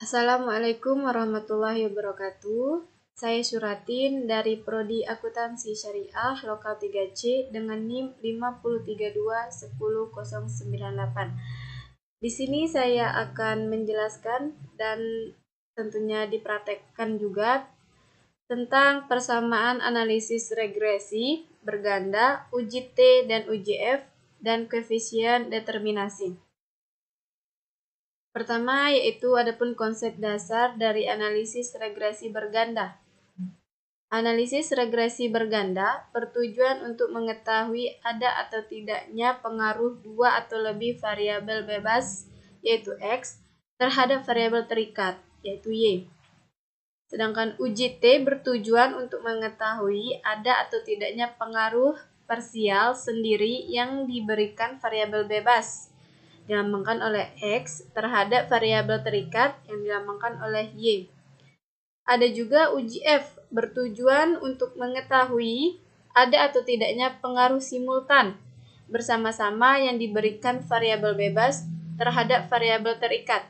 Assalamualaikum warahmatullahi wabarakatuh. Saya Suratin dari Prodi Akuntansi Syariah Lokal 3C dengan NIM 532110098. Di sini saya akan menjelaskan dan tentunya dipraktekkan juga tentang persamaan analisis regresi berganda, uji T dan uji F, dan koefisien determinasi. Pertama yaitu adapun konsep dasar dari analisis regresi berganda. Analisis regresi berganda bertujuan untuk mengetahui ada atau tidaknya pengaruh dua atau lebih variabel bebas yaitu X terhadap variabel terikat yaitu Y. Sedangkan uji T bertujuan untuk mengetahui ada atau tidaknya pengaruh parsial sendiri yang diberikan variabel bebas dilambangkan oleh X terhadap variabel terikat yang dilambangkan oleh Y. Ada juga uji F bertujuan untuk mengetahui ada atau tidaknya pengaruh simultan bersama-sama yang diberikan variabel bebas terhadap variabel terikat.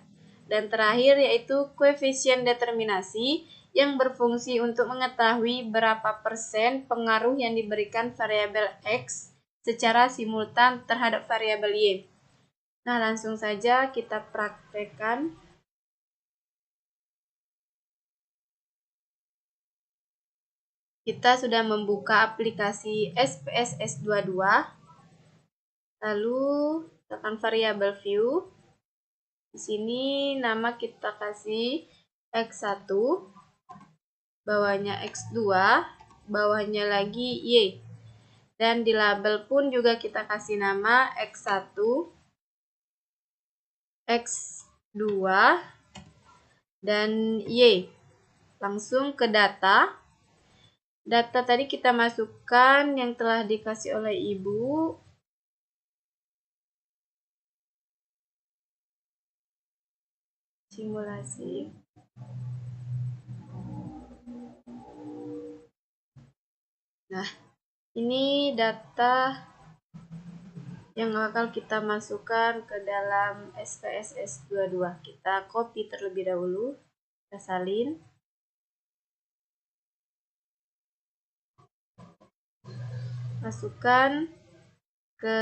Dan terakhir yaitu koefisien determinasi yang berfungsi untuk mengetahui berapa persen pengaruh yang diberikan variabel X secara simultan terhadap variabel Y. Nah, langsung saja kita praktekkan. Kita sudah membuka aplikasi SPSS22. Lalu tekan variabel view. Di sini nama kita kasih X1, bawahnya X2, bawahnya lagi Y. Dan di label pun juga kita kasih nama X1, X2, dan Y. Langsung ke data. Data tadi kita masukkan yang telah dikasih oleh Ibu. Simulasi. Nah, ini data yang bakal kita masukkan ke dalam SPSS22. Kita copy terlebih dahulu. Kita salin. Masukkan ke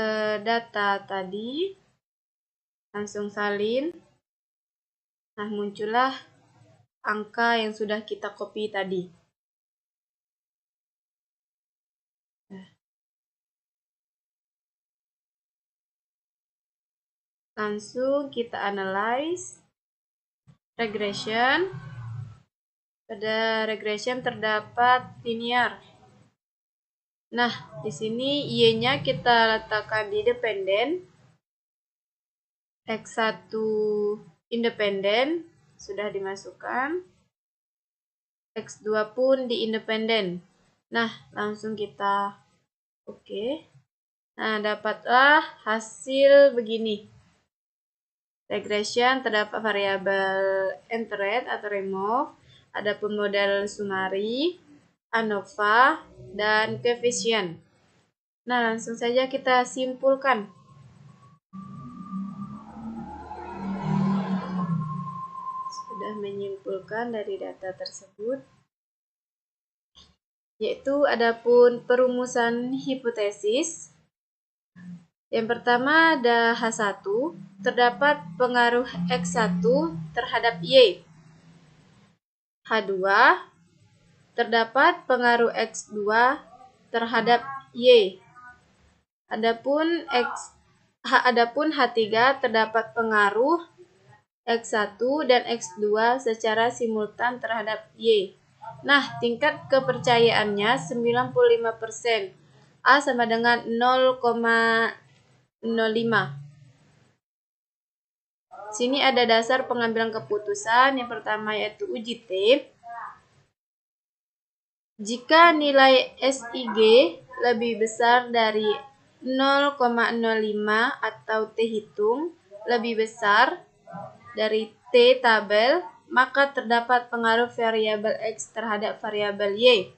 data tadi. Langsung salin. Nah, muncullah angka yang sudah kita copy tadi. Langsung kita analyze regression. Pada regression terdapat linear. Nah, di sini Y-nya kita letakkan di dependen. X1 independen sudah dimasukkan. X2 pun di independen. Nah, langsung kita oke. Nah, dapatlah hasil begini. Regression terdapat variabel entered atau remove, adapun model summary, ANOVA, dan koefisien. Nah, langsung saja kita simpulkan. Sudah menyimpulkan dari data tersebut. Yaitu adapun perumusan hipotesis. Yang pertama ada H1, terdapat pengaruh X1 terhadap Y. H2, terdapat pengaruh X2 terhadap Y. Adapun H3 terdapat pengaruh X1 dan X2 secara simultan terhadap Y. Nah, tingkat kepercayaannya 95%. A sama dengan 0,05. Sini ada dasar pengambilan keputusan. Yang pertama yaitu uji T. Jika nilai SIG lebih besar dari 0,05 atau T hitung lebih besar dari T tabel, maka terdapat pengaruh variabel X terhadap variabel Y.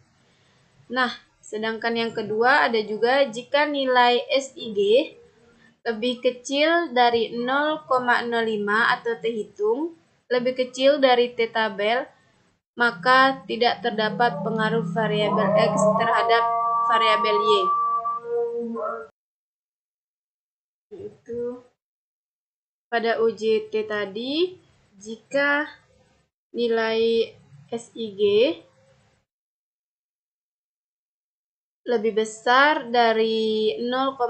Nah, sedangkan yang kedua ada juga jika nilai SIG lebih kecil dari 0,05 atau T hitung lebih kecil dari T tabel, maka tidak terdapat pengaruh variabel X terhadap variabel Y. Yaitu pada uji T tadi, jika nilai SIG lebih besar dari 0,05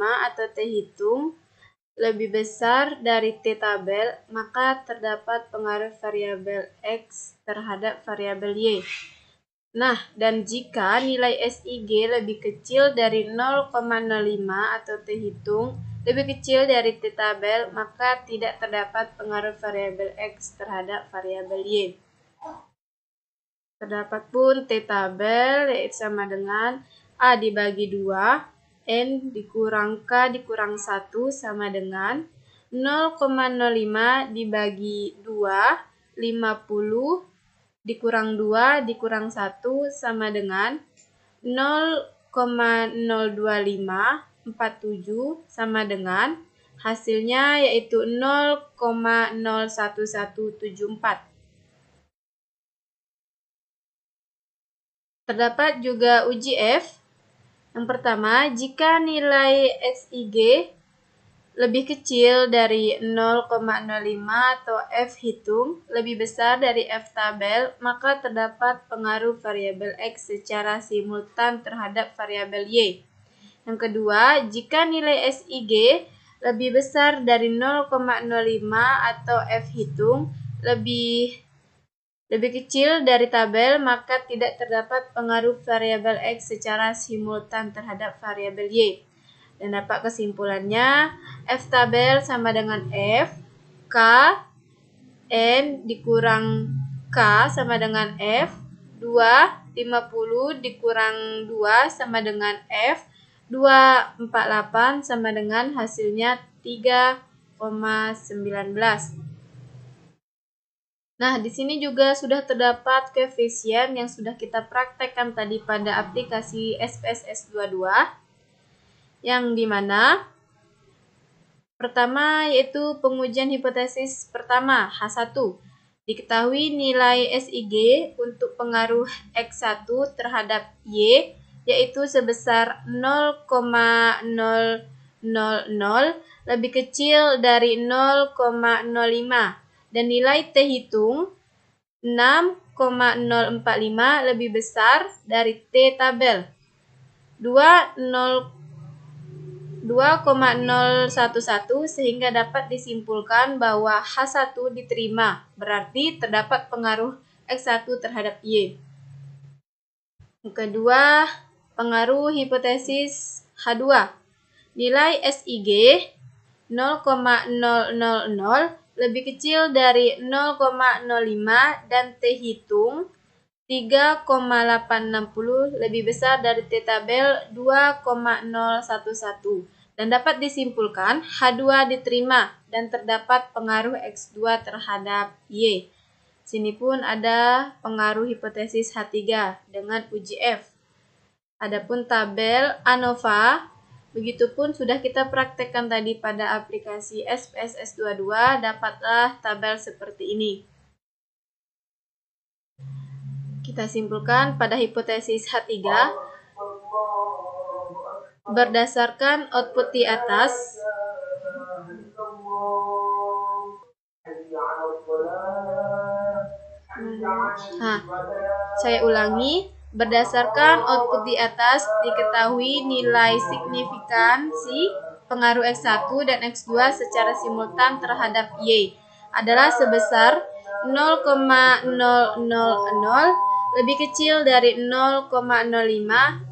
atau T hitung lebih besar dari T tabel, maka terdapat pengaruh variabel X terhadap variabel Y. Nah, dan jika nilai SIG lebih kecil dari 0,05 atau T hitung lebih kecil dari T tabel, maka tidak terdapat pengaruh variabel X terhadap variabel Y. Terdapat pun T tabel yaitu sama dengan A dibagi 2, N dikurang K dikurang 1 sama dengan 0,05 dibagi 2, 50 dikurang 2 dikurang 1 sama dengan 0,02547 sama dengan hasilnya yaitu 0,01174. Terdapat juga uji F. Yang pertama, jika nilai SIG lebih kecil dari 0,05 atau F hitung lebih besar dari F tabel, maka terdapat pengaruh variabel X secara simultan terhadap variabel Y. Yang kedua, jika nilai SIG lebih besar dari 0,05 atau F hitung lebih kecil dari tabel, maka tidak terdapat pengaruh variabel X secara simultan terhadap variabel Y. Dan dapat kesimpulannya, F tabel sama dengan F, K, N dikurang K sama dengan F, 2, 50 dikurang 2 sama dengan F, 248 sama dengan hasilnya 3,19. Nah, di sini juga sudah terdapat koefisien yang sudah kita praktekkan tadi pada aplikasi SPSS 22, yang dimana pertama yaitu pengujian hipotesis pertama H1. Diketahui nilai SIG untuk pengaruh X1 terhadap Y yaitu sebesar 0,000 lebih kecil dari 0,05. Dan nilai T hitung 6,045 lebih besar dari T tabel 2,011 sehingga dapat disimpulkan bahwa H1 diterima, berarti terdapat pengaruh X1 terhadap Y. Yang kedua, pengaruh hipotesis H2. Nilai SIG 0,000 lebih kecil dari 0,05 dan T hitung 3,860 lebih besar dari T tabel 2,011 dan dapat disimpulkan H2 diterima dan terdapat pengaruh X2 terhadap Y. Sini pun ada pengaruh hipotesis H3 dengan uji F. Adapun tabel ANOVA begitupun sudah kita praktekkan tadi pada aplikasi SPSS 22, dapatlah tabel seperti ini. Kita simpulkan pada hipotesis H3, berdasarkan output di atas, saya ulangi. Berdasarkan output di atas, diketahui nilai signifikansi pengaruh X1 dan X2 secara simultan terhadap Y adalah sebesar 0,000 lebih kecil dari 0,05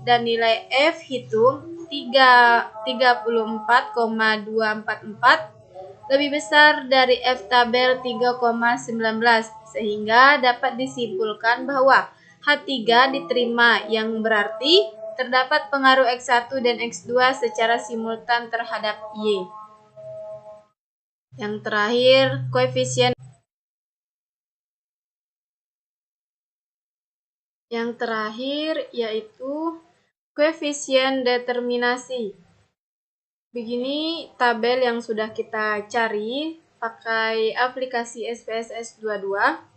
dan nilai F hitung 34,244 lebih besar dari F tabel 3,19 sehingga dapat disimpulkan bahwa H3 diterima, yang berarti terdapat pengaruh X1 dan X2 secara simultan terhadap Y. Yang terakhir, koefisien. Yang terakhir yaitu koefisien determinasi. Begini tabel yang sudah kita cari pakai aplikasi SPSS 22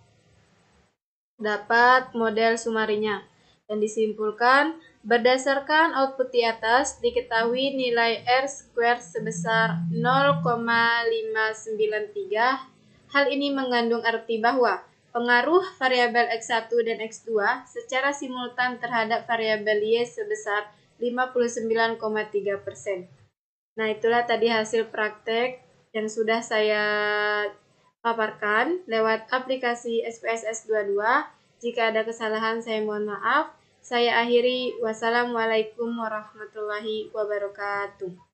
dapat model sumarinya. Dan disimpulkan, berdasarkan output di atas, diketahui nilai R² sebesar 0,593. Hal ini mengandung arti bahwa pengaruh variabel X1 dan X2 secara simultan terhadap variabel Y sebesar 59,3%. Nah, itulah tadi hasil praktek yang sudah saya paparkan lewat aplikasi SPSS 22. Jika ada kesalahan, saya mohon maaf. Saya akhiri. Wassalamualaikum warahmatullahi wabarakatuh.